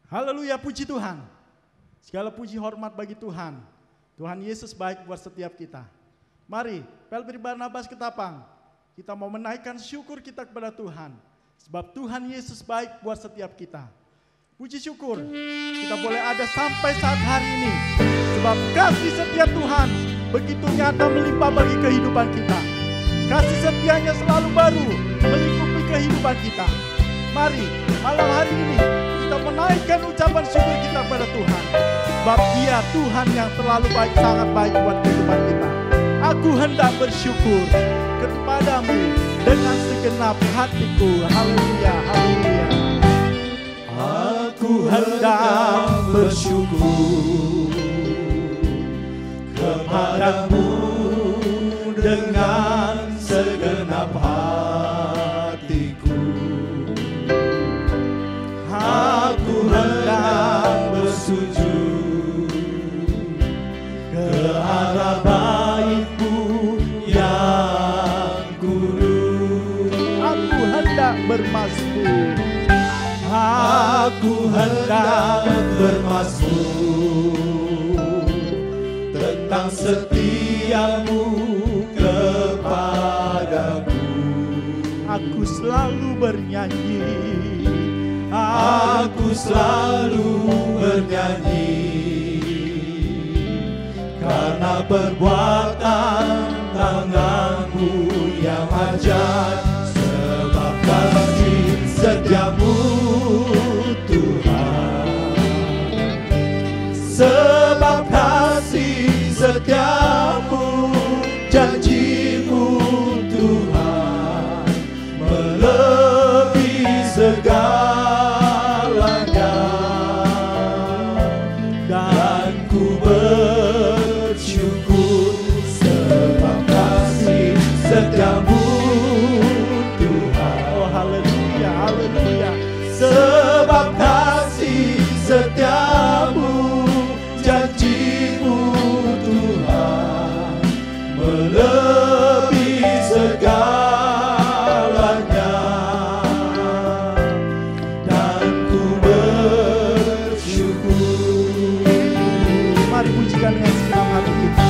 Haleluya, puji Tuhan. Segala puji hormat bagi Tuhan. Tuhan Yesus baik buat setiap kita. Mari, Pelbri Barnabas Ketapang, kita mau menaikkan syukur kita kepada Tuhan. Sebab Tuhan Yesus baik buat setiap kita. Puji syukur, kita boleh ada sampai saat hari ini. Sebab kasih setia Tuhan begitu nyata melimpah bagi kehidupan kita. Kasih setianya selalu baru melingkupi kehidupan kita. Mari, malam hari ini kita menaikkan ucapan syukur kita kepada Tuhan. Sebab Dia Tuhan yang terlalu baik, sangat baik buat kehidupan kita. Aku hendak bersyukur kepadamu dengan segenap hatiku. Haleluya, haleluya. Aku hendak bersyukur kepadamu dengan segenap hatiku. Aku hendak bersujud ke arah baitmu yang kudus. Aku hendak bermazmur. Aku hendak bermazmur tentang setiamu kepadaku. Aku selalu bernyanyi. Aku selalu bernyanyi karena perbuatan tanganmu yang ajaib. Sebab kasih setiamu Tuhan, sebab kasih setiamu, janjimu Tuhan melebihi segalanya. Dan ku bersyukur sebab kasih setiamu Tuhan. Oh haleluya, haleluya. Sebab kasih setiamu, janjimu Tuhan melebihi segalanya. Dan ku bersyukur. Mari pujikan dengan segenap hati kita.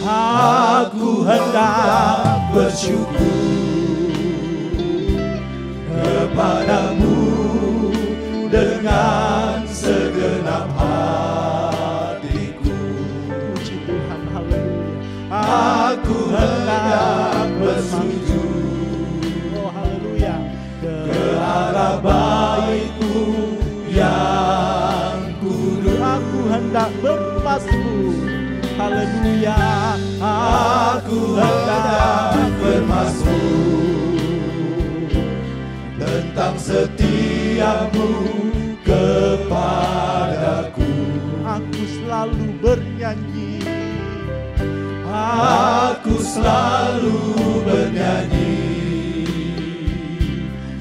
Aku hendak bersyukur kepadamu dengan segenap hatiku. Puji Tuhan, haleluya. Aku hendak bersujud, oh haleluya, ke arah baitmu yang kudus. Aku hendak bermazmur, haleluya. Aku hendak bermazmur tentang setiamu kepadaku. Aku selalu bernyanyi. Aku selalu bernyanyi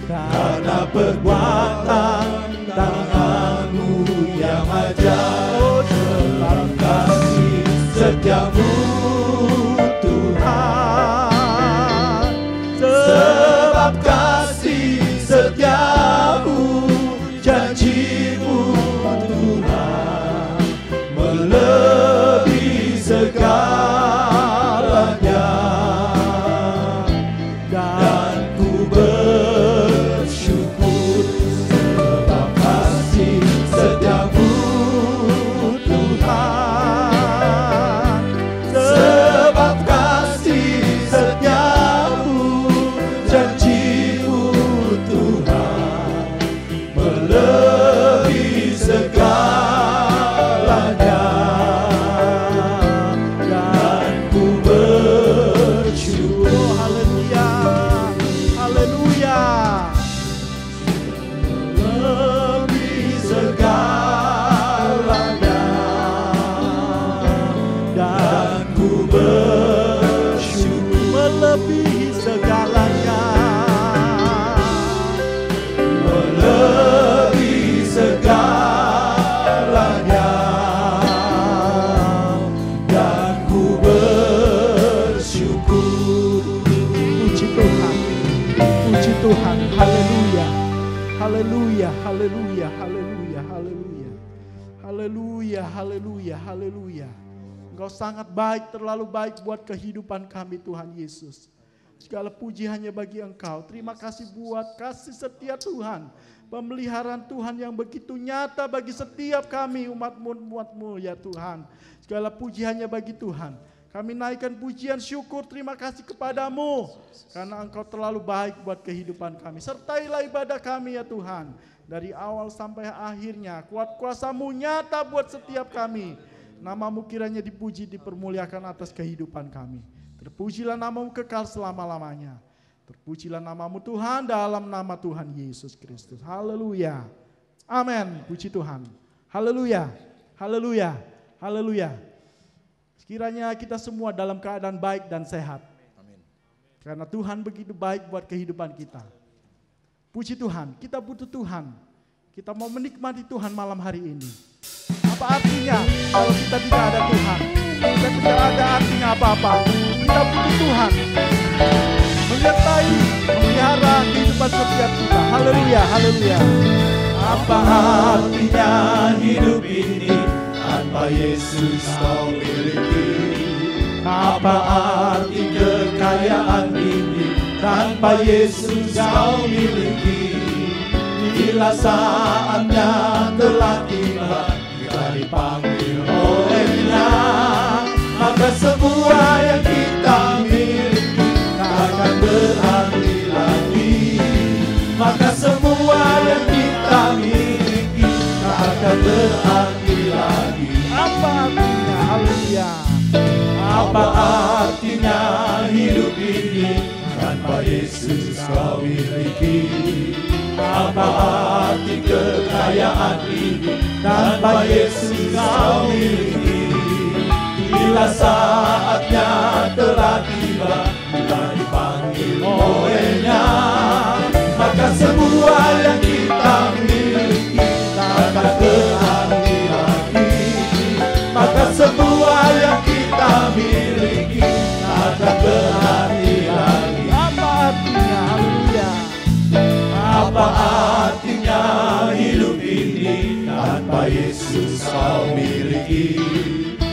karena perbuatan tanganmu yang ajaib. Sebab kasih setiamu Tuhan, sebab kasih setiamu, janjimu Tuhan melebihi segalanya. Dan ku bersyukur sebab kasih setiamu Tuhan, sebab kasih setiamu, janjimu Tuhan melebihi segalanya. Dan ku bersyukur, haleluya, haleluya, melebihi segalanya. Dan ku bersyukur melebihi segalanya, melebihi segalanya. Dan ku bersyukur. Puji Tuhan, puji Tuhan, haleluya, haleluya, haleluya, haleluya, haleluya. Haleluya, haleluya, haleluya. Engkau sangat baik, terlalu baik buat kehidupan kami Tuhan Yesus. Segala puji hanya bagi Engkau. Terima kasih buat kasih setia Tuhan. Pemeliharaan Tuhan yang begitu nyata bagi setiap kami umat-Mu ya Tuhan. Segala puji hanya bagi Tuhan. Kami naikkan pujian syukur terima kasih kepadamu. Karena Engkau terlalu baik buat kehidupan kami. Sertailah ibadah kami ya Tuhan. Dari awal sampai akhirnya kuat kuasa-Mu nyata buat setiap kami. Nama-Mu kiranya dipuji, dipermuliakan atas kehidupan kami. Terpujilah nama-Mu kekal selama-lamanya. Terpujilah nama-Mu Tuhan dalam nama Tuhan Yesus Kristus. Haleluya. Amin. Puji Tuhan. Haleluya. Haleluya. Haleluya. Sekiranya kita semua dalam keadaan baik dan sehat. Amin. Karena Tuhan begitu baik buat kehidupan kita. Puji Tuhan, kita butuh Tuhan. Kita mau menikmati Tuhan malam hari ini. Apa artinya kalau kita tidak ada Tuhan? Kita tidak ada artinya apa-apa. Kita butuh Tuhan. Menyertai, memelihara kehidupan setiap kita. Haleluya, haleluya. Apa artinya hidup ini tanpa Yesus kau miliki? Apa arti kekayaan ini tanpa Yesus kau miliki? Bila saatnya telah tiba, kita dipanggil oleh-Nya, maka semua yang kita miliki takkan berarti lagi. Maka semua yang kita miliki takkan berarti lagi. Apa artinya? Haleluya. Apa artinya hidup ini tanpa Yesus kau miliki? Apa arti kekayaan ini tanpa Yesus kau miliki? Bila saatnya telah tiba, kita dipanggil oleh-Nya, maka semua yang kita miliki takkan berarti lagi. Maka semua yang kita miliki takkan berarti lagi. Apa artinya? Haleluya. Apa artinya hidup ini tanpa Yesus kau miliki?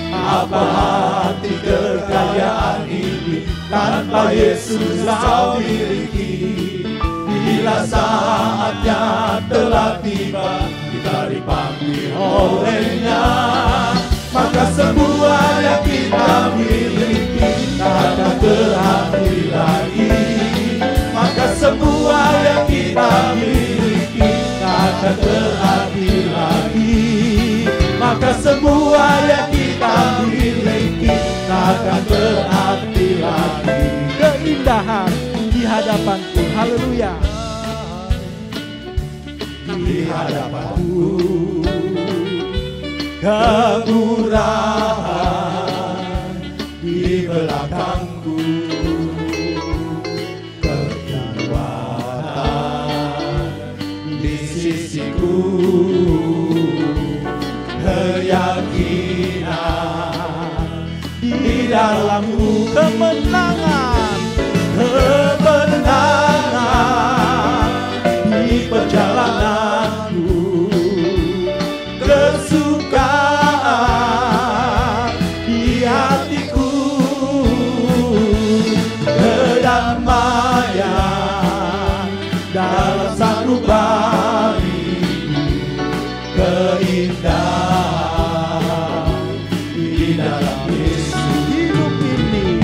Apa arti kekayaan ini tanpa Yesus kau miliki? Bila saatnya telah tiba, kita dipanggil oleh-Nya, maka semua yang kita miliki takkan berarti lagi. Maka semua yang kita miliki takkan berarti lagi. Maka semua yang kita miliki takkan berarti lagi. Keindahan di hadapanku. Haleluya. Di hadapanku kemurahan, di belakangku kekuatan, di sisiku keyakinan, di dalamku Kemenangan. kemenangan di perjalananku, kesukaan di hatiku, kedamaian dalam sanubari, keindahan di dalam Yesus. Hidup ini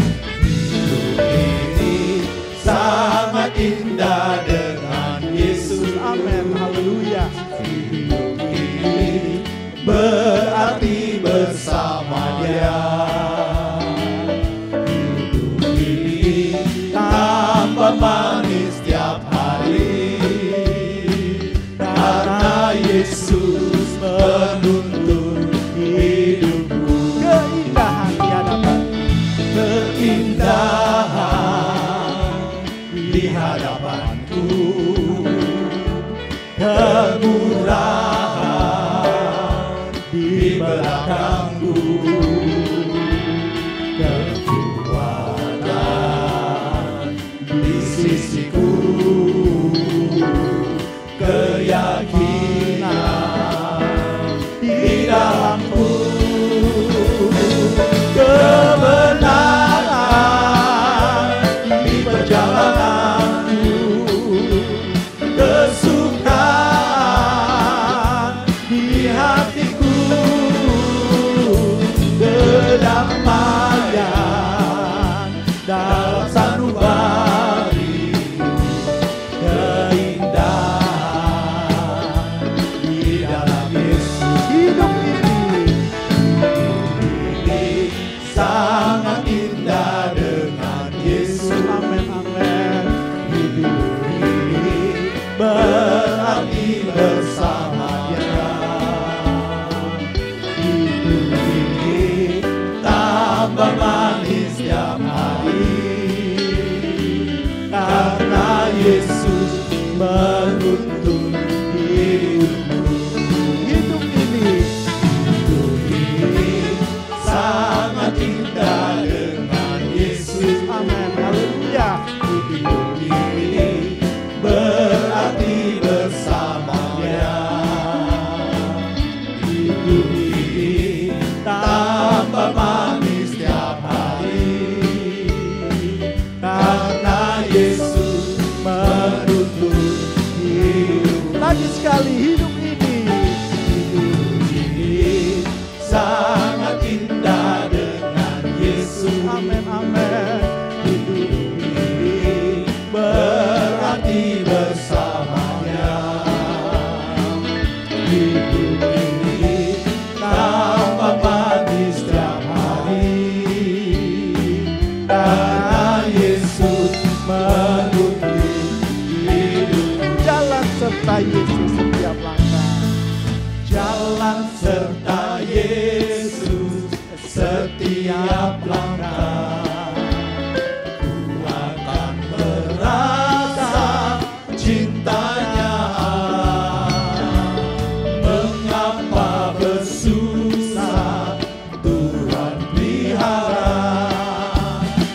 Sangat indah dengan Yesus. amin. Haleluya. Hidup ini berarti bersama Dia. Hidup ini tambah manis setiap hari, karena Yesus menuntun hidupku. Keindahan di hadapan. Keindahan di hadapanku, kemurahan di belakangku, kekuatan di sisiku, keyakinan di hidup ini tambah manis setiap hari. Karena Yesus menuntun hidupku. Jalan serta Yesus setiap langkah. Jalan serta Yesus setiap langkah. Ku akan merasa cintanya Allah. Mengapa bersusah Tuhan pelihara.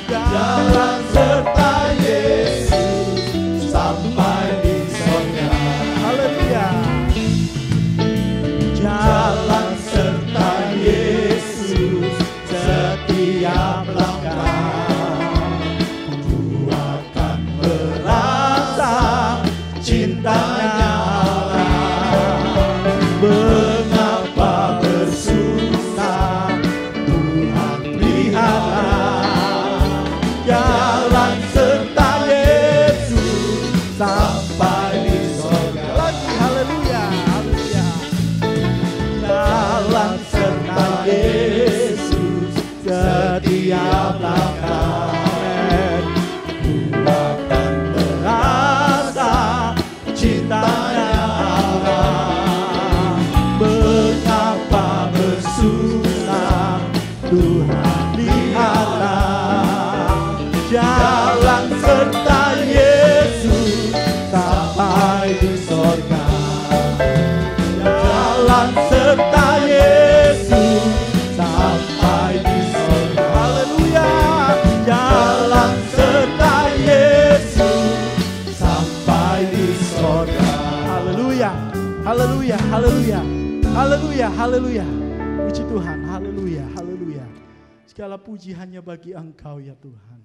Jalan serta Yesus sampai di sorga. Haleluya. Jalan serta Yesus setiap langkah. Ku akan merasa cintanya Allah. Mengapa bersusah Tuhan pelihara. Jalan serta Yesus sampai di sorga. Lagi haleluya. Haleluya. Jalan serta Yesus setiap langkah. Ku akan merasa cintanya Allah. Mengapa bersusah Tuhan pelihara. Jalan serta Yesus sampai di sorga. Jalan serta Yesus sampai di sorga. Haleluya. Jalan serta Yesus sampai di sorga. Haleluya. Haleluya. Haleluya. Haleluya. Haleluya. Puji Tuhan. Haleluya. Haleluya. Segala puji hanya bagi Engkau ya Tuhan.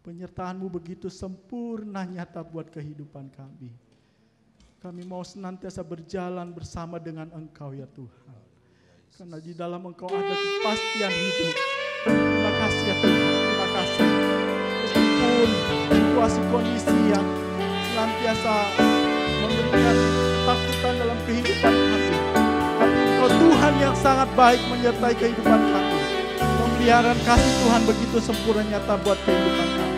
Penyertaan-Mu begitu sempurna nyata buat kehidupan kami. Kami mau senantiasa berjalan bersama dengan Engkau ya Tuhan. Karena di dalam Engkau ada kepastian hidup. Terima kasih ya Tuhan. Terima kasih. Meskipun situasi kondisi yang senantiasa memberikan ketakutan dalam kehidupan kami, tapi Engkau Tuhan yang sangat baik menyertai kehidupan kami. Pemeliharaan kasih Tuhan begitu sempurna nyata buat kehidupan kami.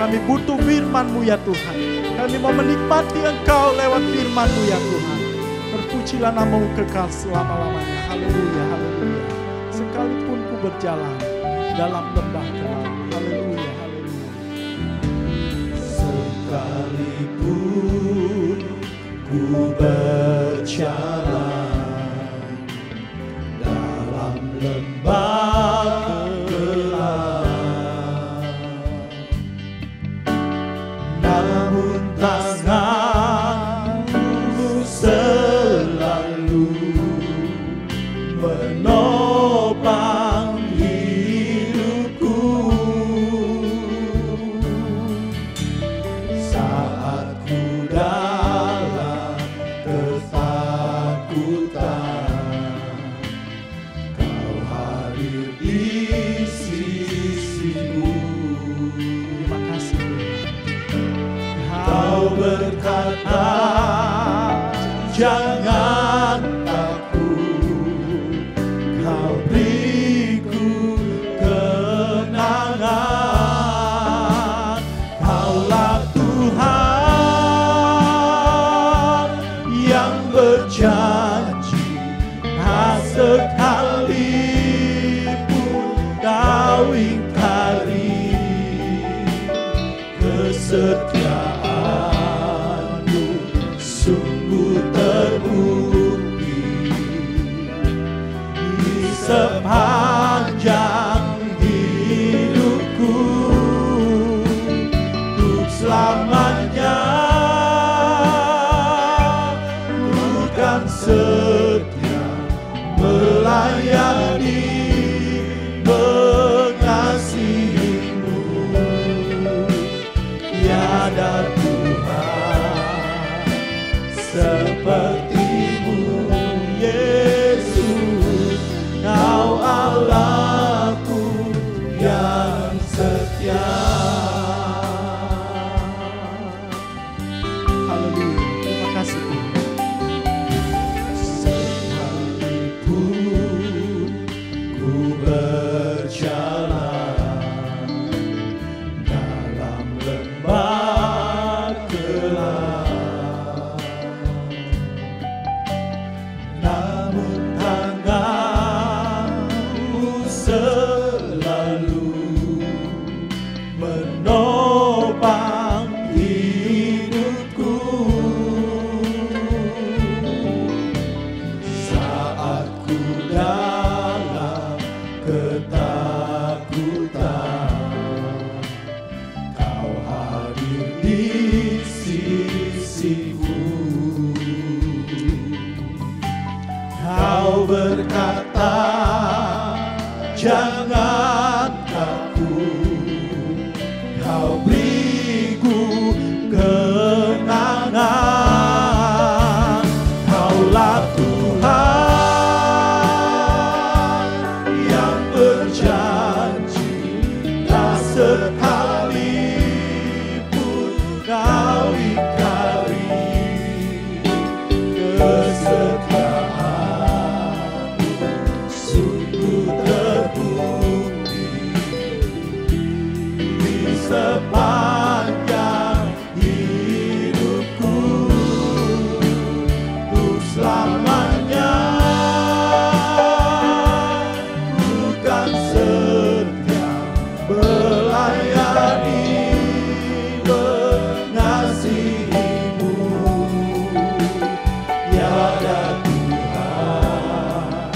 Kami butuh firman-Mu ya Tuhan. Kami mau menikmati Engkau lewat firman-Mu ya Tuhan. Terpujilah nama-Mu kekal selama-lamanya. Haleluya, haleluya. Sekalipun ku berjalan dalam lembah gelap. Haleluya, haleluya. Sekalipun ku berjalan dalam lembah gelap, namun tangan-Mu selalu menopang hidupku. Saat ku dalam ketakutan, Kau hadir di sisiku. Terima kasih Tuhan. Kau berkata, jangan takut, Kau beriku kenangan. Kaulah Tuhan yang berjanji, tak sekalipun Kau ingkari kesetiaan-Mu sungguh terbukti di sepanjang hidupku. Untuk selamanya ku kan setia melayani, mengasihi-Mu. Tiada Tuhan seperti-Mu, Yesus. Kau Allahku yang setia. Haleluya. Terima kasih Tuhan. Kau berkata, jangan takut, Kau beriku kenangan. Kaulah Tuhan yang berjanji, tak sekalipun Kau ingkari kesetiaan-Mu. Sungguh terbukti di sepanjang hidupku, untuk selamanya ku kan setia melayani, mengasihi-Mu. Tiada Tuhan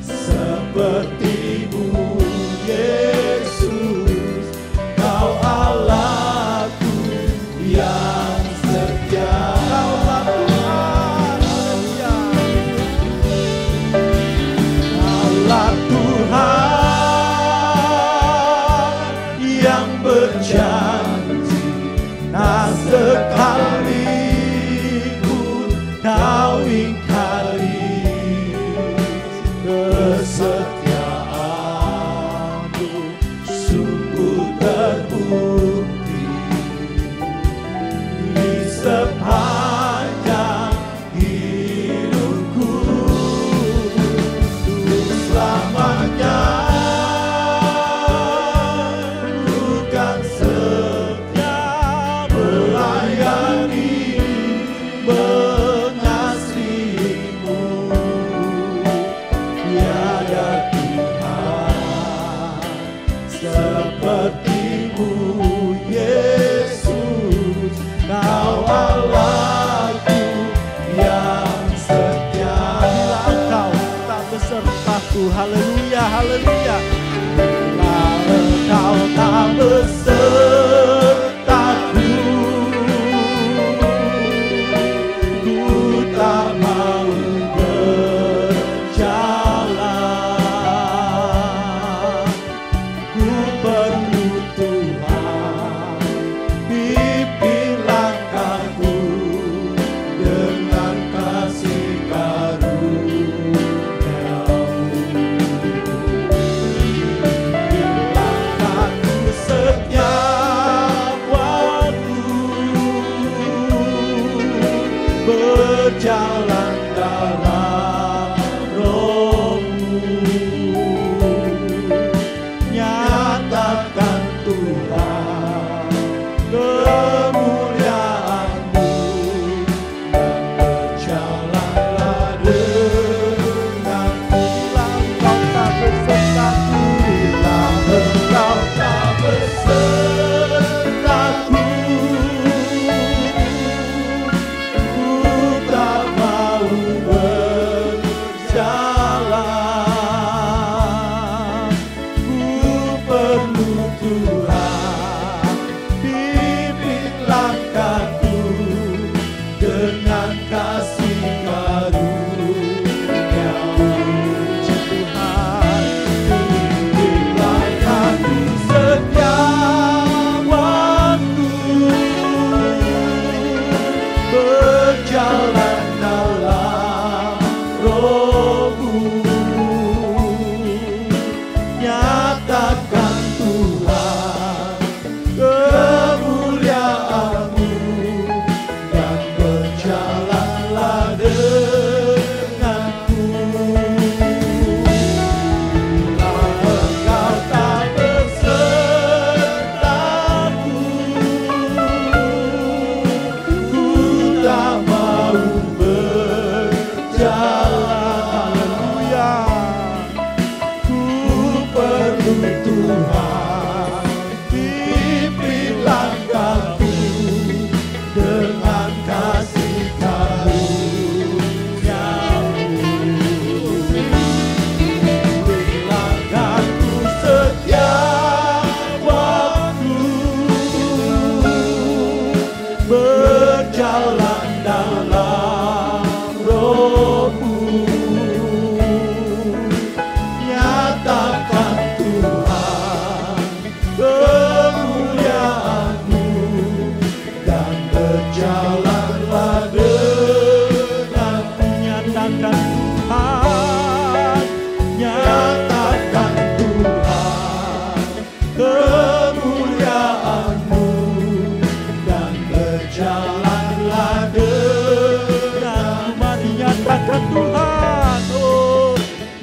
seperti-Mu, Yesus. Kau Allahku yang setia. Kaulah Tuhan, haleluya. Kaulah Tuhan yang berjanji, tak sekalipun Kau ingkari kesetiaan-Mu. Sungguh terbukti di sepanjang hidupku, untuk selamanya ku kan setia melayani, mengasihi-Mu. Tiada Tuhan seperti-Mu, Yesus. Kau Allahku yang setia. Bila Engkau tak besertaku, haleluya, haleluya. Bila Engkau tak besertaku, ku tak mau berjalan. Ku perlu Tuhan, pimpin langkahku dengan kasih karunia-Mu. Langkahku setia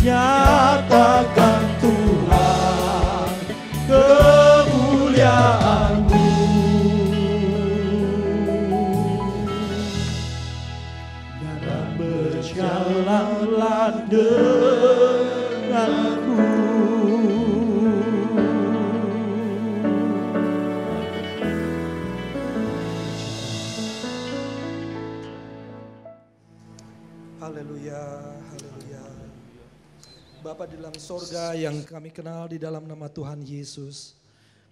nyatakan Tuhan kemuliaan-Mu. Dan berjalanlah denganku. Haleluya, haleluya. Bapa di dalam sorga yang kami kenal di dalam nama Tuhan Yesus.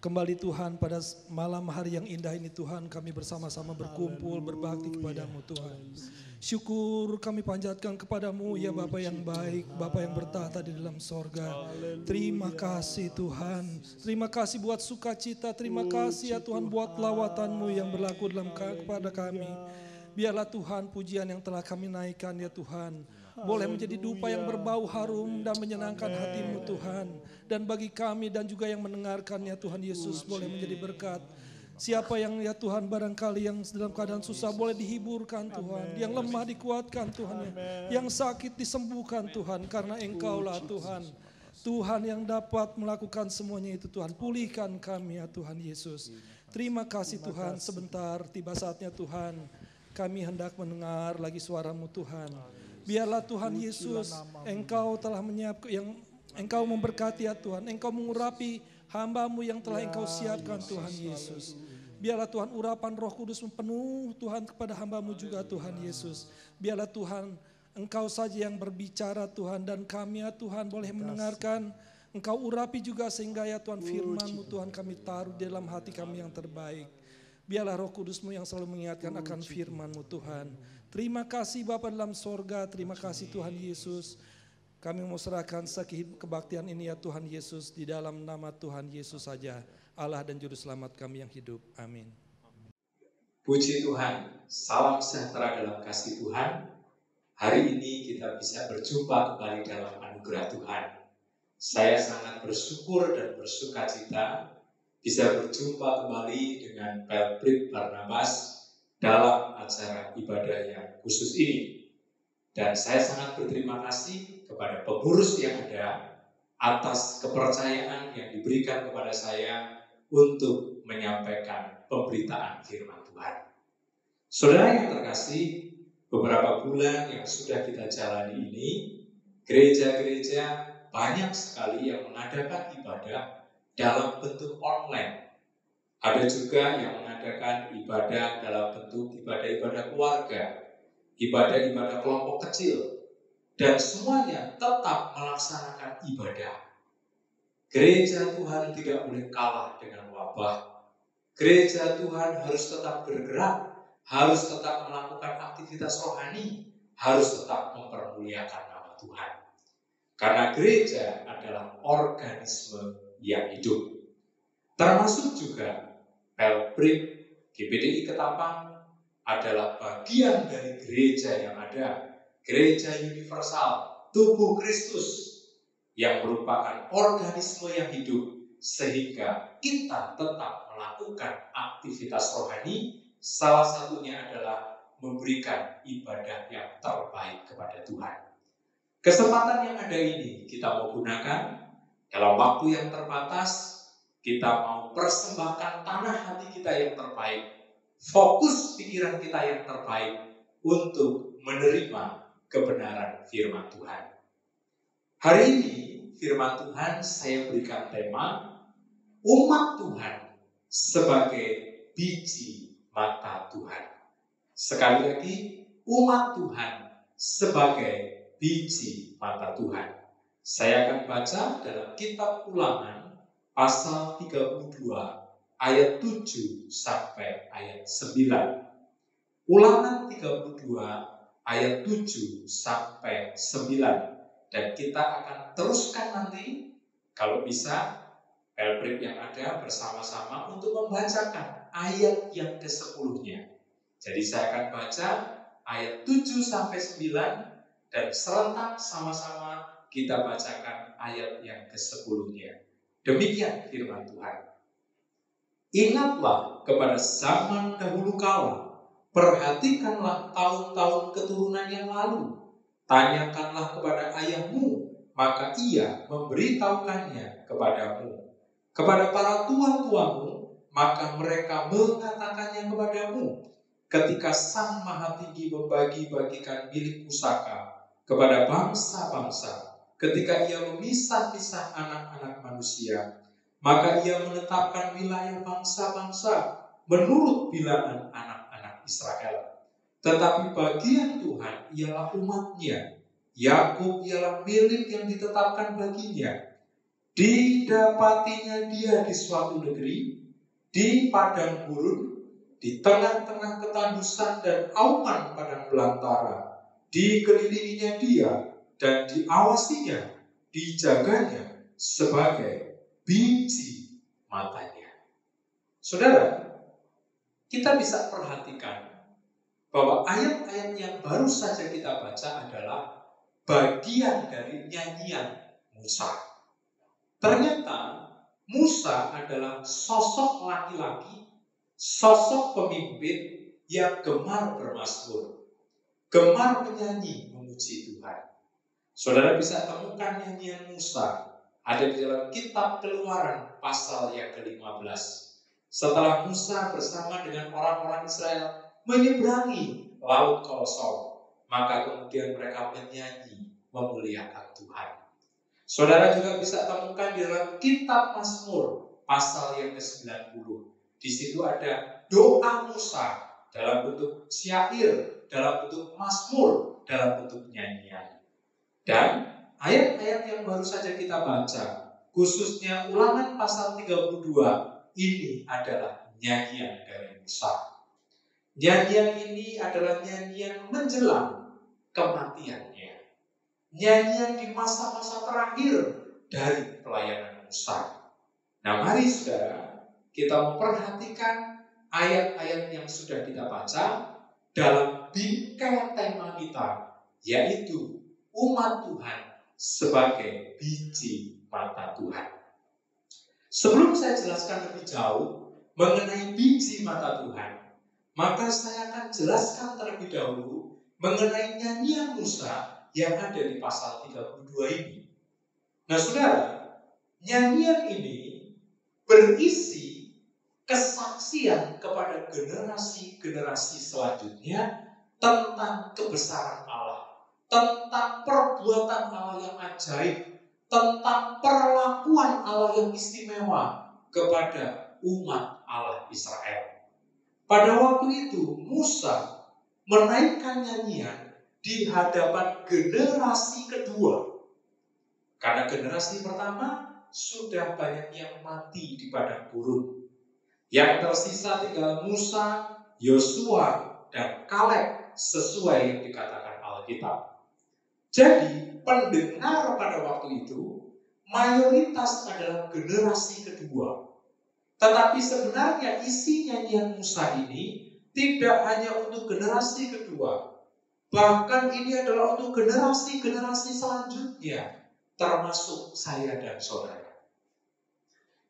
Kembali Tuhan pada malam hari yang indah ini Tuhan, kami bersama-sama berkumpul berbakti kepadamu Tuhan. Syukur kami panjatkan kepadamu ya Bapa yang baik, Bapa yang bertahta di dalam sorga. Terima kasih Tuhan, terima kasih buat sukacita, terima kasih ya Tuhan buat lawatanmu yang berlaku dalam kepada kami. Biarlah Tuhan pujian yang telah kami naikkan ya Tuhan boleh menjadi dupa yang berbau harum dan menyenangkan hatimu Tuhan. Dan bagi kami dan juga yang mendengarkannya Tuhan Yesus boleh menjadi berkat. Siapa yang ya Tuhan barangkali yang dalam keadaan susah boleh dihiburkan Tuhan. Yang lemah dikuatkan Tuhan. Yang sakit disembuhkan Tuhan karena Engkaulah Tuhan. Tuhan yang dapat melakukan semuanya itu Tuhan. Pulihkan kami ya Tuhan Yesus. Terima kasih Tuhan, sebentar tiba saatnya Tuhan. Kami hendak mendengar lagi suara-Mu Tuhan. Biarlah Tuhan Yesus, Engkau telah menyiapkan, yang Engkau memberkati ya Tuhan. Engkau mengurapi hamba-Mu yang telah Engkau siapkan Tuhan Yesus. Biarlah Tuhan urapan Roh Kudus penuh Tuhan kepada hamba-Mu juga Tuhan Yesus. Biarlah Tuhan Engkau saja yang berbicara Tuhan dan kami ya Tuhan boleh mendengarkan. Engkau urapi juga sehingga ya Tuhan firman-Mu Tuhan kami taruh dalam hati kami yang terbaik. Biarlah Roh Kudus-Mu yang selalu mengingatkan akan firman-Mu Tuhan. Terima kasih Bapa dalam sorga, terima kasih Tuhan Yesus. Kami mau serahkan kebaktian ini ya Tuhan Yesus di dalam nama Tuhan Yesus saja. Allah dan Juru Selamat kami yang hidup. Amin. Puji Tuhan, salam sejahtera dalam kasih Tuhan. Hari ini kita bisa berjumpa kembali dalam anugerah Tuhan. Saya sangat bersyukur dan bersukacita bisa berjumpa kembali dengan Pelbrit Barnabas dalam acara ibadah yang khusus ini. Dan saya sangat berterima kasih kepada pengurus yang ada atas kepercayaan yang diberikan kepada saya untuk menyampaikan pemberitaan firman Tuhan. Saudara yang terkasih, beberapa bulan yang sudah kita jalani ini, gereja-gereja banyak sekali yang mengadakan ibadah dalam bentuk online. Ada juga yang mengadakan ibadah dalam bentuk ibadah-ibadah keluarga, ibadah-ibadah kelompok kecil, dan semuanya tetap melaksanakan ibadah. Gereja Tuhan tidak boleh kalah dengan wabah. Gereja Tuhan harus tetap bergerak, harus tetap melakukan aktivitas rohani, harus tetap mempermuliakan nama Tuhan. Karena gereja adalah organisme yang hidup. Termasuk juga Pelbrit GPDI Ketapang adalah bagian dari gereja yang ada, gereja universal, tubuh Kristus, yang merupakan organisme yang hidup, sehingga kita tetap melakukan aktivitas rohani, salah satunya adalah memberikan ibadah yang terbaik kepada Tuhan. Kesempatan yang ada ini kita mau gunakan dalam waktu yang terbatas. Kita mau persembahkan tanah hati kita yang terbaik, fokus pikiran kita yang terbaik untuk menerima kebenaran firman Tuhan. Hari ini firman Tuhan saya berikan tema umat Tuhan sebagai biji mata Tuhan. Sekali lagi, umat Tuhan sebagai biji mata Tuhan. Saya akan baca dalam kitab Ulangan pasal 32 ayat 7 sampai ayat 9. Ulangan 32 ayat 7 sampai 9. Dan kita akan teruskan nanti, kalau bisa, Pelbrit yang ada bersama-sama untuk membacakan ayat yang ke-10-nya. Jadi saya akan baca ayat 7 sampai 9 dan serentak sama-sama kita bacakan ayat yang ke-10-nya. Demikian firman Tuhan. Ingatlah kepada zaman dahulu kala, perhatikanlah tahun-tahun keturunan yang lalu. Tanyakanlah kepada ayahmu, maka ia memberitahukannya kepadamu. Kepada para tuan-tuanmu, maka mereka mengatakannya kepadamu. Ketika Sang Maha Tinggi membagi-bagikan milik pusaka kepada bangsa-bangsa, ketika ia memisah-misah anak-anak manusia, maka ia menetapkan wilayah bangsa-bangsa menurut bilangan anak-anak Israel. Tetapi bagian Tuhan ialah umatnya. Yakub ialah milik yang ditetapkan baginya. Didapatinya dia di suatu negeri, di padang gurun, di tengah-tengah ketandusan dan auman padang belantara. Dikelilinginya dia dan diawasinya, dijaganya sebagai biji matanya. Saudara, kita bisa perhatikan bahwa ayat-ayat yang baru saja kita baca adalah bagian dari nyanyian Musa. Ternyata Musa adalah sosok laki-laki, sosok pemimpin yang gemar bermazmur, gemar menyanyi memuji Tuhan. Saudara bisa temukan nyanyian Musa ada di dalam kitab Keluaran pasal yang ke-15. Setelah Musa bersama dengan orang-orang Israel menyeberangi Laut Kosong, maka kemudian mereka menyanyi memuliakan Tuhan. Saudara juga bisa temukan di dalam kitab Mazmur pasal yang ke-90. Di situ ada doa Musa dalam bentuk syair, dalam bentuk mazmur, dalam bentuk nyanyian. Dan ayat-ayat yang baru saja kita baca, khususnya Ulangan pasal 32, ini adalah nyanyian dari Musa. Nyanyian ini adalah nyanyian menjelang kematiannya. Nyanyian di masa-masa terakhir dari pelayanan Musa. Nah, mari saudara, kita memperhatikan ayat-ayat yang sudah kita baca dalam bingkai tema kita, yaitu umat Tuhan sebagai biji mata Tuhan. Sebelum saya jelaskan lebih jauh mengenai biji mata Tuhan, maka saya akan jelaskan terlebih dahulu mengenai nyanyian Musa yang ada di pasal 32 ini. Nah saudara, nyanyian ini berisi kesaksian kepada generasi-generasi selanjutnya tentang kebesaran Allah, tentang perbuatan Allah yang ajaib, tentang perlakuan Allah yang istimewa kepada umat Allah Israel. Pada waktu itu Musa menaikkan nyanyian di hadapan generasi kedua. Karena generasi pertama sudah banyak yang mati di padang gurun. Yang tersisa tinggal Musa, Yosua, dan Kaleb sesuai yang dikatakan Alkitab. Jadi pendengar pada waktu itu mayoritas adalah generasi kedua. Tetapi sebenarnya isi nyanyian Musa ini tidak hanya untuk generasi kedua, bahkan ini adalah untuk generasi-generasi selanjutnya, termasuk saya dan saudara.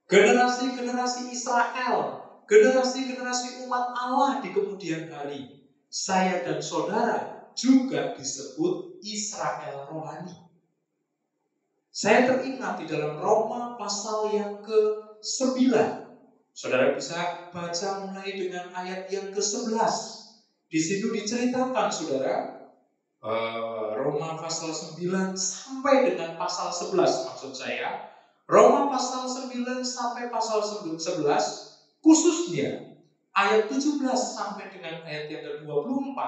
Generasi-generasi Israel, generasi-generasi umat Allah di kemudian hari, saya dan saudara juga disebut Israel rohani. Saya teringat di dalam Roma pasal yang ke-9. Saudara bisa baca mulai dengan ayat yang ke-11. Di situ diceritakan saudara, Roma pasal 9 sampai dengan pasal 11 maksud saya. Roma pasal 9 sampai pasal 11, khususnya ayat 17 sampai dengan ayat yang ke-24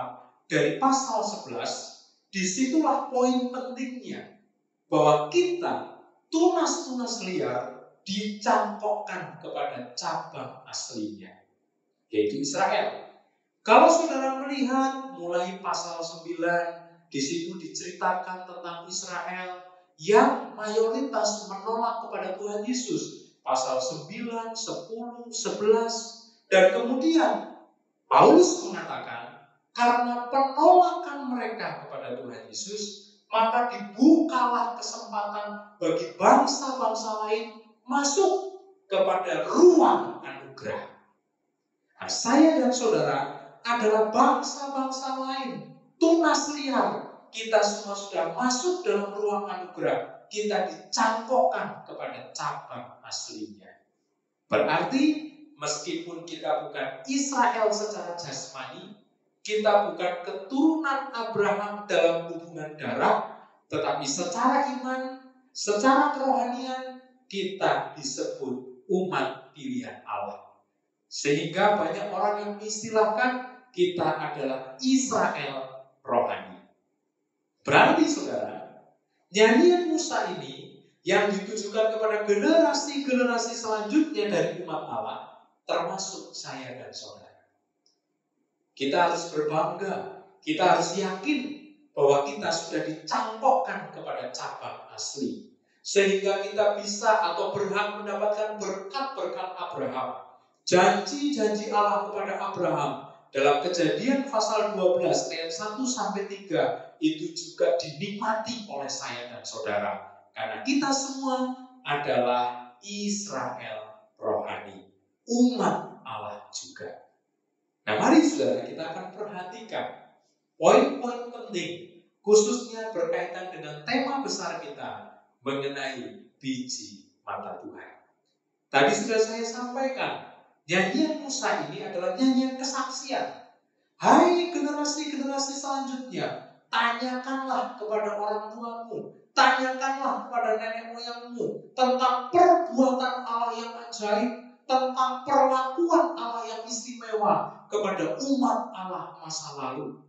dari pasal 11, disitulah poin pentingnya bahwa kita tunas-tunas liar dicangkokkan kepada cabang aslinya, yaitu Israel. Kalau saudara melihat mulai pasal 9, di situ diceritakan tentang Israel yang mayoritas menolak kepada Tuhan Yesus. Pasal 9, 10, 11, dan kemudian Paulus mengatakan karena penolakan mereka kepada Tuhan Yesus, maka dibukalah kesempatan bagi bangsa-bangsa lain masuk kepada ruang anugerah. Nah, saya dan saudara adalah bangsa-bangsa lain, tunas liar kita semua sudah masuk dalam ruang anugerah, kita dicangkokkan kepada cabang aslinya. Berarti meskipun kita bukan Israel secara jasmani, kita bukan keturunan Abraham dalam hubungan darah, tetapi secara iman, secara kerohanian, kita disebut umat pilihan Allah. Sehingga banyak orang yang mengistilahkan kita adalah Israel rohani. Berarti saudara, nyanyian Musa ini yang ditujukan kepada generasi-generasi selanjutnya dari umat Allah, termasuk saya dan saudara. Kita harus berbangga, kita harus yakin bahwa kita sudah dicangkokkan kepada cabang asli. Sehingga kita bisa atau berhak mendapatkan berkat-berkat Abraham. Janji-janji Allah kepada Abraham dalam Kejadian pasal 12 ayat 1-3 itu juga dinikmati oleh saya dan saudara. Karena kita semua adalah Israel rohani, umat Allah juga. Nah, mari saudara kita akan perhatikan poin-poin penting, khususnya berkaitan dengan tema besar kita mengenai biji mata Tuhan. Tadi sudah saya sampaikan, nyanyian Musa ini adalah nyanyian kesaksian. Hai generasi-generasi selanjutnya, tanyakanlah kepada orang tuamu, tanyakanlah kepada nenek moyangmu tentang perbuatan Allah yang ajaib, tentang perlakuan Allah yang istimewa kepada umat Allah masa lalu.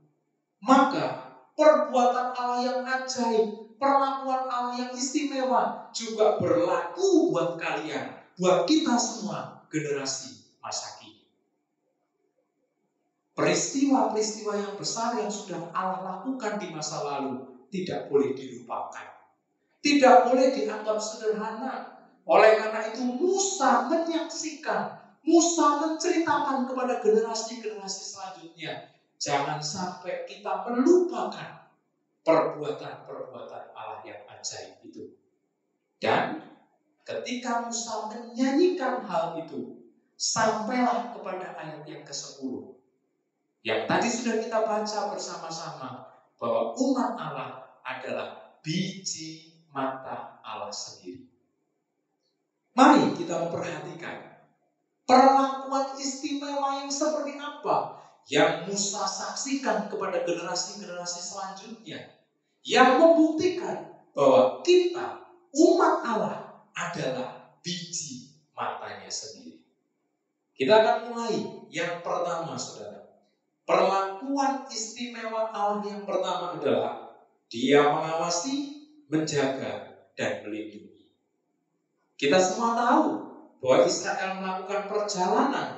Maka perbuatan Allah yang ajaib, perlakuan Allah yang istimewa juga berlaku buat kalian, buat kita semua generasi masa kini. Peristiwa-peristiwa yang besar yang sudah Allah lakukan di masa lalu tidak boleh dilupakan, tidak boleh dianggap sederhana. Oleh karena itu Musa menyaksikan, Musa menceritakan kepada generasi-generasi selanjutnya, jangan sampai kita melupakan perbuatan-perbuatan Allah yang ajaib itu. Dan ketika Musa menyanyikan hal itu, sampailah kepada ayat yang ke-10. Yang tadi sudah kita baca bersama-sama, bahwa umat Allah adalah biji mata Allah sendiri. Mari kita memperhatikan perlakuan istimewa yang seperti apa yang Musa saksikan kepada generasi-generasi selanjutnya, yang membuktikan bahwa kita, umat Allah, adalah biji matanya sendiri. Kita akan mulai yang pertama, saudara. Perlakuan istimewa Allah yang pertama adalah Dia mengawasi, menjaga, dan melindungi. Kita semua tahu bahwa Israel melakukan perjalanan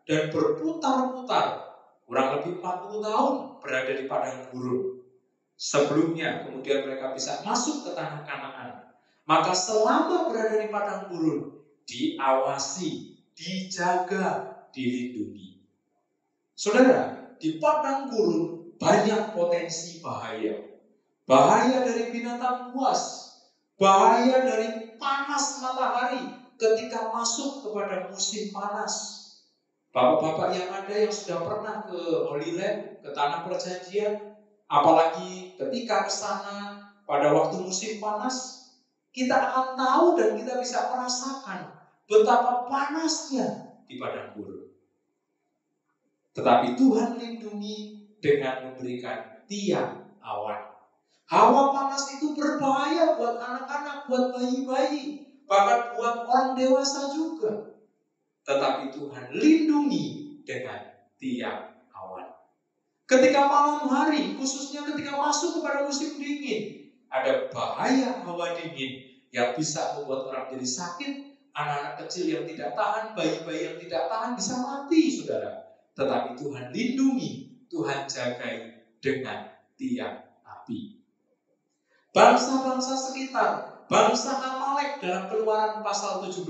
dan berputar-putar kurang lebih 40 tahun berada di padang gurun. Sebelumnya kemudian mereka bisa masuk ke tanah Kanaan. Maka selama berada di padang gurun, diawasi, dijaga, dilindungi. Saudara, di padang gurun banyak potensi bahaya. Bahaya dari binatang buas, bahaya dari panas matahari ketika masuk kepada musim panas. Bapak-bapak yang ada yang sudah pernah ke Holy Land, ke Tanah Perjanjian, apalagi ketika ke sana pada waktu musim panas, kita akan tahu dan kita bisa merasakan betapa panasnya di padang gurun. Tetapi Tuhan lindungi dengan memberikan tiang awan. Hawa panas itu berbahaya buat anak-anak, buat bayi-bayi, bahkan buat orang dewasa juga. Tetapi Tuhan lindungi dengan tiang awan. Ketika malam hari, khususnya ketika masuk kepada musim dingin, ada bahaya hawa dingin yang bisa membuat orang jadi sakit, anak-anak kecil yang tidak tahan, bayi-bayi yang tidak tahan bisa mati, saudara. Tetapi Tuhan lindungi, Tuhan jagai dengan tiang api. Bangsa-bangsa sekitar, bangsa Amalek dalam Keluaran pasal 17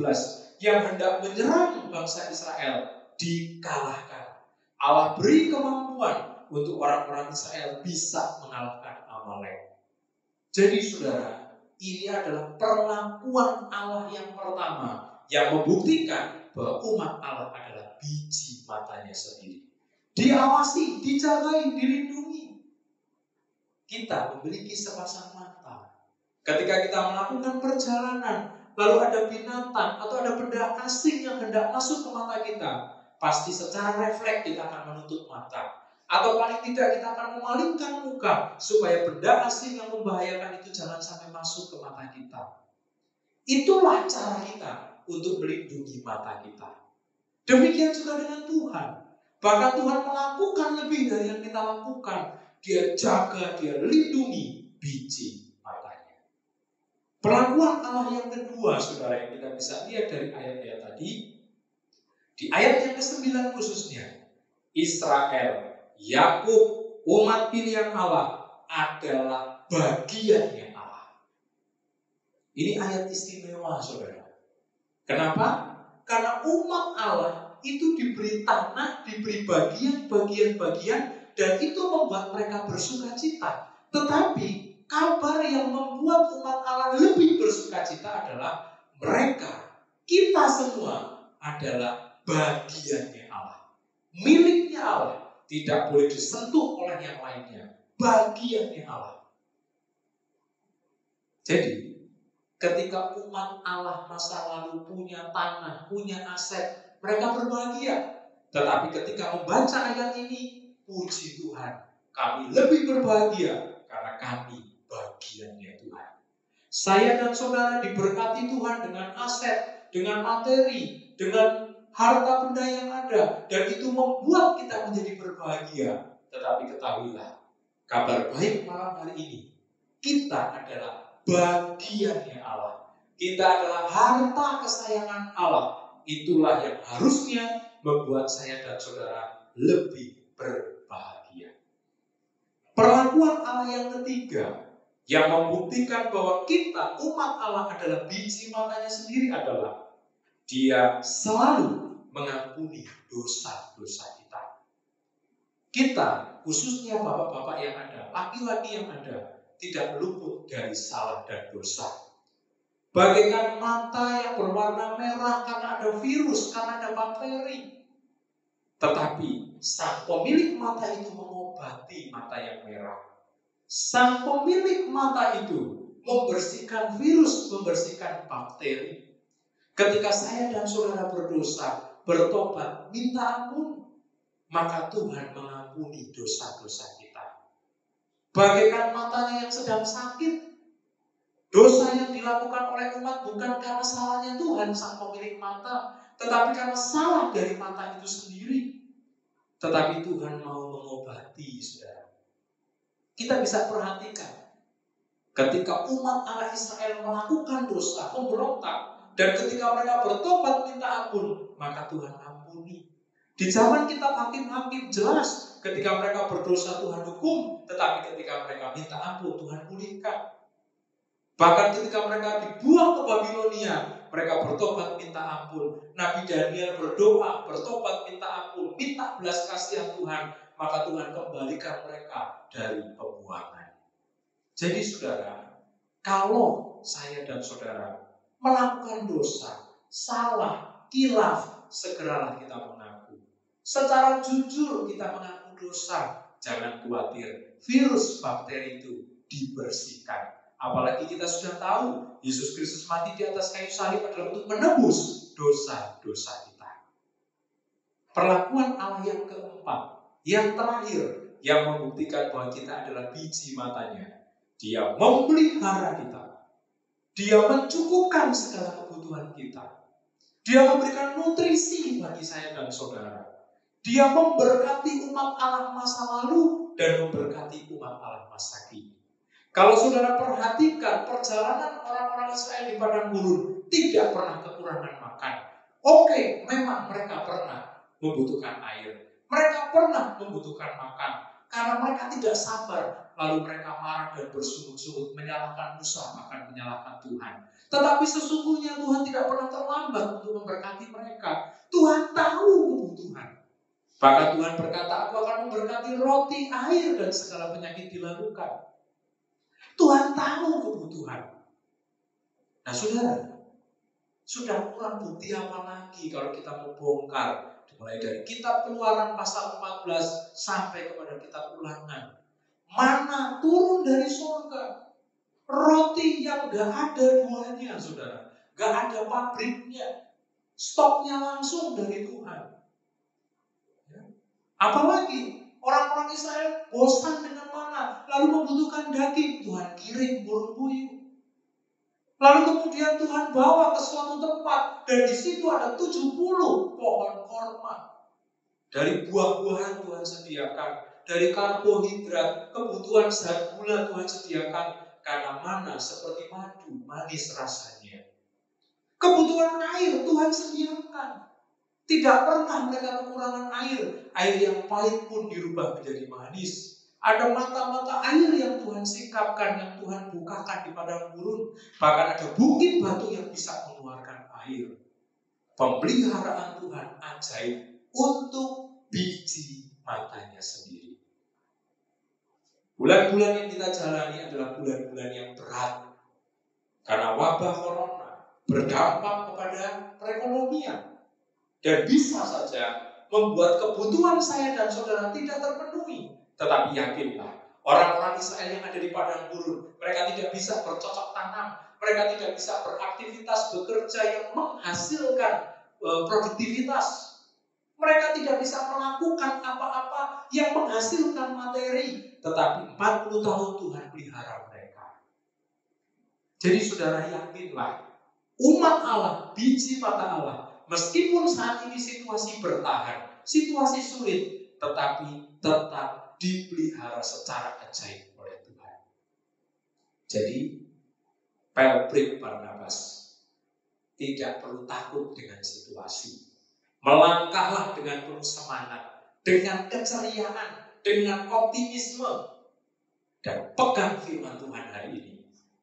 yang hendak menyerang bangsa Israel dikalahkan. Allah beri kemampuan untuk orang-orang Israel bisa mengalahkan Amalek. Jadi saudara, ini adalah perlakuan Allah yang pertama yang membuktikan bahwa umat Allah adalah biji matanya sendiri. Diawasi, dijagai, dilindungi. kita memiliki sepasang mata. Ketika kita melakukan perjalanan, lalu ada binatang atau ada benda asing yang hendak masuk ke mata kita, pasti secara refleks kita akan menutup mata. Atau paling tidak kita akan memalingkan muka supaya benda asing yang membahayakan itu jangan sampai masuk ke mata kita. Itulah cara kita untuk melindungi mata kita. Demikian juga dengan Tuhan. Bahkan Tuhan melakukan lebih dari yang kita lakukan. Dia jaga, dia lindungi biji matanya. Perlakuan Allah yang kedua, saudara, yang kita bisa lihat dari ayat-ayat tadi. Di ayat yang ke-9 khususnya, Israel, Yakub, umat pilihan Allah adalah bagiannya Allah. Ini ayat istimewa, saudara. Kenapa? Karena umat Allah itu diberi tanah, diberi bagian-bagian, dan itu membuat mereka bersuka cita. Tetapi kabar yang membuat umat Allah lebih bersuka cita adalah mereka, kita semua adalah bagiannya Allah. Miliknya Allah, tidak boleh disentuh oleh yang lainnya. Bagiannya Allah. Jadi, ketika umat Allah masa lalu punya tanah, punya aset, mereka berbahagia. Tetapi ketika membaca ayat ini, puji Tuhan, kami lebih berbahagia karena kami bagiannya Tuhan. Saya dan saudara diberkati Tuhan dengan aset, dengan materi, dengan harta benda yang ada, dan itu membuat kita menjadi berbahagia. Tetapi ketahuilah, kabar baik malam hari ini, kita adalah bagiannya Allah. Kita adalah harta kesayangan Allah. Itulah yang harusnya membuat saya dan saudara lebih berbahagia. Perlakuan Allah yang ketiga yang membuktikan bahwa kita umat Allah adalah biji matanya sendiri adalah Dia selalu mengampuni dosa-dosa kita. Kita, khususnya bapak-bapak yang ada, laki-laki yang ada, tidak luput dari salah dan dosa. Bagaikan mata yang berwarna merah karena ada virus, karena ada bakteri. Tetapi sang pemilik mata itu mengobati mata yang merah. Sang pemilik mata itu membersihkan virus, membersihkan bakteri. Ketika saya dan saudara berdosa, bertobat, minta ampun, maka Tuhan mengampuni dosa-dosa kita. Bagaikan matanya yang sedang sakit, dosa yang dilakukan oleh umat bukan karena salahnya Tuhan sang pemilik mata, tetapi karena salah dari mata itu sendiri. Tetapi Tuhan mau mengobati, saudara. Kita bisa perhatikan, ketika umat Allah Israel melakukan dosa, memberontak, dan ketika mereka bertobat minta ampun, maka Tuhan ampuni. Di zaman kitab Hakim-Hakim jelas, ketika mereka berdosa Tuhan hukum, tetapi ketika mereka minta ampun, Tuhan pulihkan. Bahkan ketika mereka dibuang ke Babilonia, mereka bertobat minta ampun. Nabi Daniel berdoa, bertobat minta ampun, minta belas kasihan Tuhan, maka Tuhan kembalikan mereka dari pembuangan. Jadi saudara, kalau saya dan saudara melakukan dosa, salah, kilaf, segeralah kita mengaku. Secara jujur kita mengaku dosa. Jangan khawatir, virus bakteri itu dibersihkan. Apalagi kita sudah tahu Yesus Kristus mati di atas kayu salib adalah untuk menebus dosa-dosa kita. Perlakuan Allah yang keempat, yang terakhir, yang membuktikan bahwa kita adalah biji matanya. Dia memelihara kita. Dia mencukupkan segala kebutuhan kita. Dia memberikan nutrisi bagi saya dan saudara. Dia memberkati umat Allah masa lalu dan memberkati umat Allah masa kini. Kalau saudara perhatikan perjalanan orang-orang Israel di padang gurun, tidak pernah kekurangan makan. Oke, memang mereka pernah membutuhkan air. Mereka pernah membutuhkan makan. Karena mereka tidak sabar. Lalu mereka marah dan bersungut-sungut, menyalahkan Musa, bahkan menyalahkan Tuhan. Tetapi sesungguhnya Tuhan tidak pernah terlambat untuk memberkati mereka. Tuhan tahu kebutuhan. Bahkan Tuhan berkata, aku akan memberkati roti, air, dan segala penyakit dilakukan. Tuhan tahu kebutuhan. Nah saudara, sudah kurang bukti apa lagi kalau kita mau bongkar. Mulai dari kitab Keluaran pasal 14 sampai kepada kitab Ulangan. Mana turun dari surga. Roti yang gak ada duanya, saudara. Gak ada pabriknya. Stoknya langsung dari Tuhan. Ya. Apalagi orang-orang Israel bosan dengan mana, lalu membutuhkan daging. Tuhan kirim burung puyuh. Lalu kemudian Tuhan bawa ke suatu tempat, dan di situ ada 70 pohon korma. Dari buah-buahan Tuhan sediakan, dari karbohidrat, kebutuhan zat gula Tuhan sediakan, karena mana seperti madu, manis rasanya. Kebutuhan air Tuhan sediakan. Tidak pernah mereka kekurangan air. Air yang pahit pun dirubah menjadi manis. Ada mata-mata air yang Tuhan sikapkan, yang Tuhan bukakan di padang gurun. Bahkan ada bukit batu yang bisa mengeluarkan air. Pemeliharaan Tuhan ajaib untuk biji matanya sendiri. Bulan-bulan yang kita jalani adalah bulan-bulan yang berat. Karena wabah corona berdampak kepada perekonomian. Dan bisa saja membuat kebutuhan saya dan saudara tidak terpenuhi. Tetapi yakinlah, orang-orang Israel yang ada di padang gurun, mereka tidak bisa bercocok tanam, mereka tidak bisa beraktivitas bekerja yang menghasilkan produktivitas. Mereka tidak bisa melakukan apa-apa yang menghasilkan materi. Tetapi 40 tahun Tuhan pelihara mereka. Jadi saudara yakinlah, umat Allah, biji mata Allah, meskipun saat ini situasi bertahan, situasi sulit, tetapi tetap dipelihara secara ajaib oleh Tuhan. Jadi, Pelbrik Barnabas tidak perlu takut dengan situasi. Melangkahlah dengan penuh semangat, dengan keceriaan, dengan optimisme, dan pegang firman Tuhan hari ini.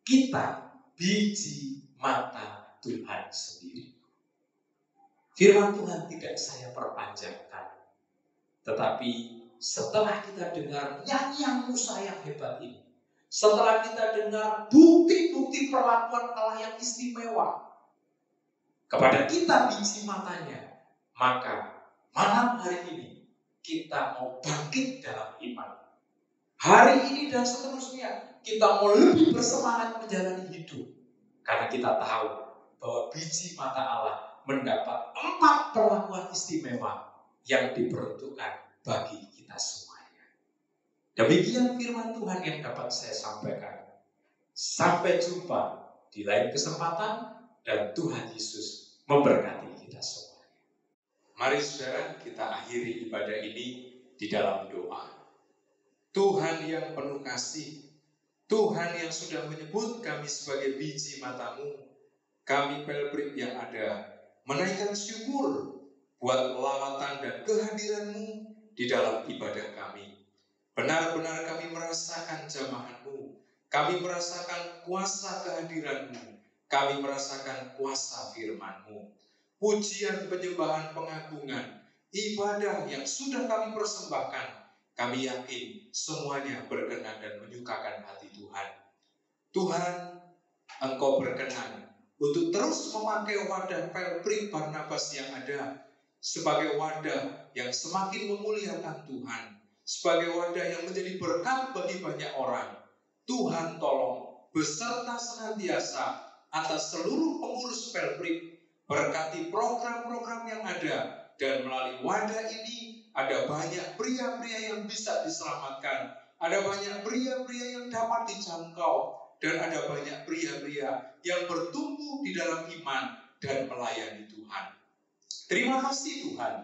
Kita biji mata Tuhan sendiri. Firman Tuhan tidak saya perpanjangkan, tetapi setelah kita dengar nyanyian Musa yang hebat ini, setelah kita dengar bukti-bukti perlakuan Allah yang istimewa kepada kita biji matanya, maka malam hari ini kita mau bangkit dalam iman. Hari ini dan seterusnya kita mau lebih bersemangat menjalani hidup, karena kita tahu bahwa biji mata Allah mendapat 4 perlakuan istimewa yang diperuntukkan bagi kita semuanya. Demikian firman Tuhan yang dapat saya sampaikan. Sampai jumpa di lain kesempatan, dan Tuhan Yesus memberkati kita semua. Mari saudara, kita akhiri ibadah ini di dalam doa. Tuhan yang penuh kasih, Tuhan yang sudah menyebut kami sebagai biji mata-Mu, kami Pelbrik yang ada menaikkan syukur buat lawatan dan kehadiran-Mu di dalam ibadah kami. Benar-benar kami merasakan jamahan-Mu, kami merasakan kuasa kehadiran-Mu, kami merasakan kuasa firman-Mu. Pujian, penyembahan, pengagungan, ibadah yang sudah kami persembahkan, kami yakin semuanya berkenan dan menyukakan hati Tuhan. Tuhan, Engkau berkenan untuk terus memakai wadah Pelbrik Barnabas yang ada sebagai wadah yang semakin memuliakan Tuhan, sebagai wadah yang menjadi berkat bagi banyak orang. Tuhan tolong beserta senantiasa atas seluruh pengurus Pelbrik, berkati program-program yang ada, dan melalui wadah ini ada banyak pria-pria yang bisa diselamatkan, ada banyak pria-pria yang dapat dijangkau, dan ada banyak pria-pria yang bertumbuh di dalam iman dan melayani Tuhan. Terima kasih Tuhan.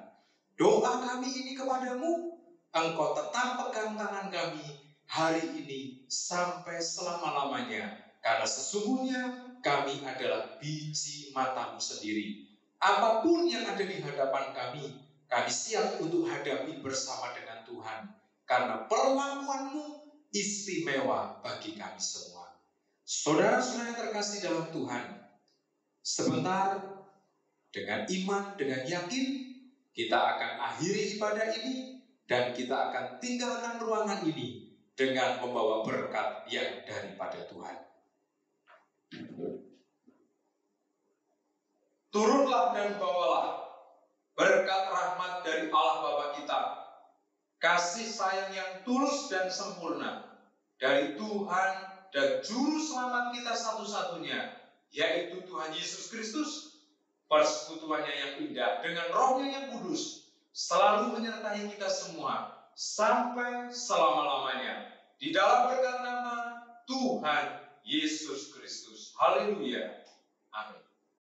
Doa kami ini kepadamu, Engkau tetap pegang tangan kami hari ini sampai selama-lamanya, karena sesungguhnya kami adalah biji mata-Mu sendiri. Apapun yang ada di hadapan kami siap untuk hadapi bersama dengan Tuhan. Karena perlakuan-Mu istimewa bagi kami semua. Saudara-saudara terkasih dalam Tuhan, sebentar dengan iman, dengan yakin, kita akan akhiri ibadah ini, dan kita akan tinggalkan ruangan ini dengan membawa berkat yang daripada Tuhan. Turunlah dan bawalah berkat rahmat dari Allah Bapa kita, kasih sayang yang tulus dan sempurna, dari Tuhan dan Juru Selamat kita satu-satunya, yaitu Tuhan Yesus Kristus. Persekutuannya yang indah dengan Roh-Nya yang kudus selalu menyertai kita semua sampai selama-lamanya. Di dalam berkat nama Tuhan Yesus Kristus. Haleluya. Amin.